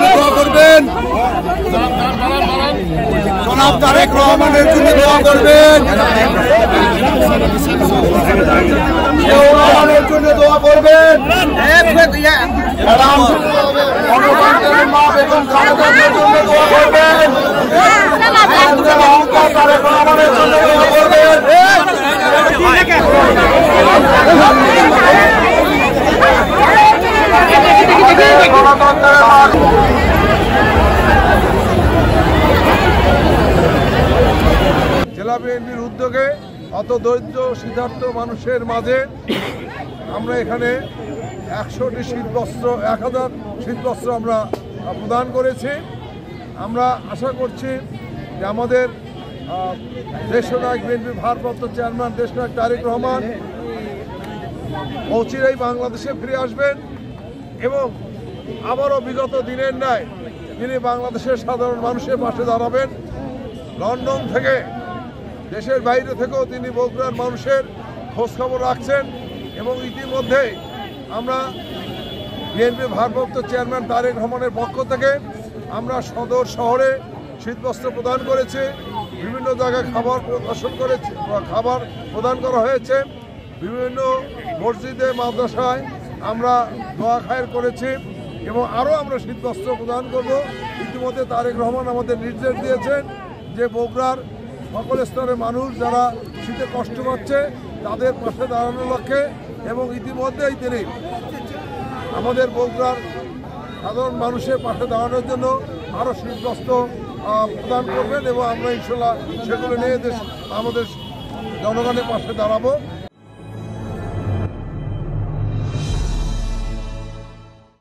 দোয়া করবেন। জনাব তারেক রহমানের জন্য দোয়া করবেন। রহমানের জন্য দোয়া করবেন। গণতন্ত্রের মা বেগম খালেদা জিয়ার জন্য দোয়া করবেন। তারেক রহমানের জন্য দোয়া করবেন। জেলা বিএনপির উদ্যোগে অত দরিদ্র শীতার্থ মানুষের মাঝে আমরা এখানে 100টি শীতবস্ত্র 1000 শীতবস্ত্র আমরা প্রদান করেছি। আমরা আশা করছি যে আমাদের দেশনায়ক বিএনপির ভারপ্রাপ্ত চেয়ারম্যান দেশনায়ক তারেক রহমান অচিরেই বাংলাদেশে ফিরে আসবেন এবং আবারও বিগত দিনের ন্যায় তিনি বাংলাদেশের সাধারণ মানুষের পাশে দাঁড়াবেন। লন্ডন থেকে দেশের বাইরে থেকেও তিনি বগুড়ার মানুষের খোঁজখবর রাখছেন এবং ইতিমধ্যে আমরা বিএনপির ভারপ্রাপ্ত চেয়ারম্যান তারেক রহমানের পক্ষ থেকে আমরা সদর শহরে শীতবস্ত্র প্রদান করেছি, বিভিন্ন জায়গায় খাবার প্রদর্শন করেছি, খাবার প্রদান করা হয়েছে, বিভিন্ন মসজিদে মাদ্রাসায় আমরা দোয়া খায়ের করেছি এবং আরও আমরা শীতবস্ত্র প্রদান করব। ইতিমধ্যে তারেক রহমান আমাদের নির্দেশ দিয়েছেন যে বগুড়ার সকল স্তরের মানুষ যারা শীতে কষ্ট পাচ্ছে তাদের পাশে দাঁড়ানোর লক্ষ্যে এবং ইতিমধ্যেই তিনি আমাদের বগুড়ার সাধারণ মানুষের পাশে দাঁড়ানোর জন্য আরও শীতবস্ত্র প্রদান করবেন এবং আমরা ইনশাল্লাহ সেগুলো নিয়ে আমাদের জনগণের পাশে দাঁড়াবো।